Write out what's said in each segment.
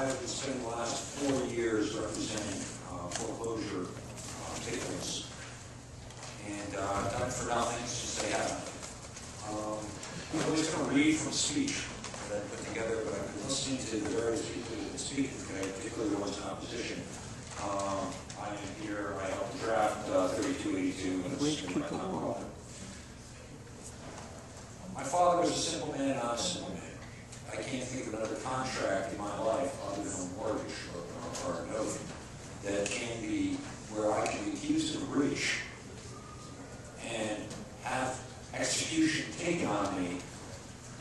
I've been spending the last 4 years representing foreclosure victims, and I've done it for nothing since they haven't. I'm just going to read from a speech that I put together, but I've been listening to the various people who've been speaking today, particularly the ones in opposition. I am here, I helped draft 3282, and this is my time. My father was a simple man, and I'm a simple man. I can't think of another contract in my life other than a mortgage or a note that can be where I can be accused of a breach and have execution taken on me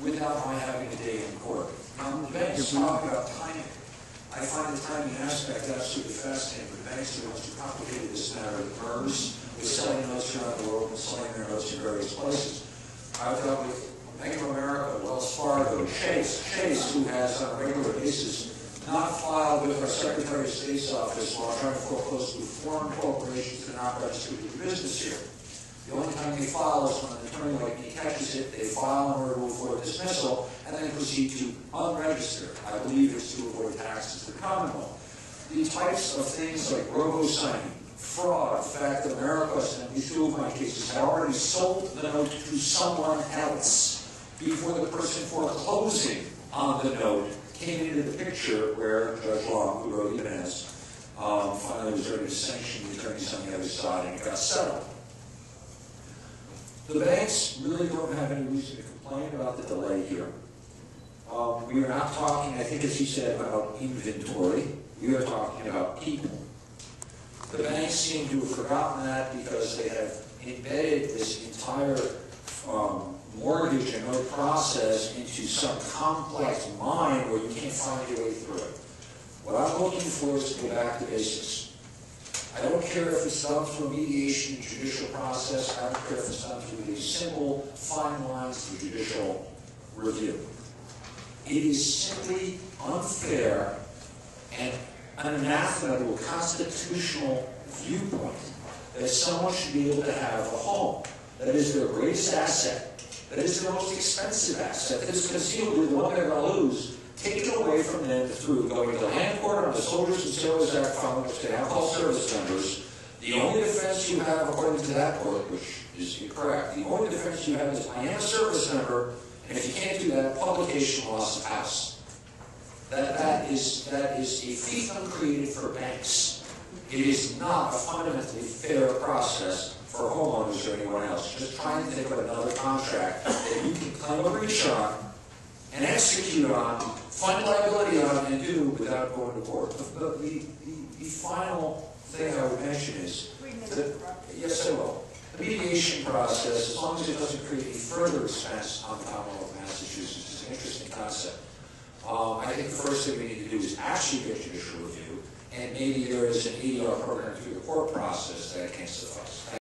without my having a day in court. Now, the banks talk about timing. I find the timing aspect absolutely fascinating. The banks are the ones who complicated this matter of MERS, with selling notes around the world and selling their notes in various places. I've dealt with Bank of America, Wells Fargo, Chase, who has on a regular basis not filed with our Secretary of State's office while trying to foreclose through foreign corporations that are not registered to do business here. The only time they file is when an attorney like me catches it, they file an order for dismissal, and then proceed to unregister. I believe it's to avoid taxes to the Commonwealth. The types of things like robo-signing, fraud, in fact, America, and these two of my cases, had already sold the note to someone else before the person foreclosing on the note came into the picture, where Judge Long, who wrote the events, finally was ready to sanction the attorneys on the other side, and it got settled. The banks really don't have any reason to complain about the delay here. We are not talking, I think as he said, about inventory. We are talking about people. The banks seem to have forgotten that because they have embedded this entire mortgage and note process into some complex mind where you can't find your way through it. What I'm looking for is to go back to basics. I don't care if it's done through a mediation and judicial process. I don't care if it's done through these simple, fine lines through judicial review. It is simply unfair and an anathema to a constitutional viewpoint that someone should be able to have a home that is their greatest asset, that is their most expensive asset, that is conceivably the one they're going to lose, taken away from them through going to the land court on the Soldiers and Sailors Act file, which they have called service members. The only defense you have, according to that court, which is incorrect, the only defense you have is, I am a service member, and if you can't do that, publication loss of house. That is a fiefdom created for banks. It is not a fundamentally fair process for homeowners or anyone else. Just trying to think of another contract that you can claim a breach on and execute on, find liability on, and do without going to court. The final thing I would mention is that, yes, I will. The mediation process, as long as it doesn't create any further expense on the Commonwealth of Massachusetts, is an interesting concept. I think the first thing we need to do is actually get judicial review, and maybe there is an ADR program through the court process that can suffice.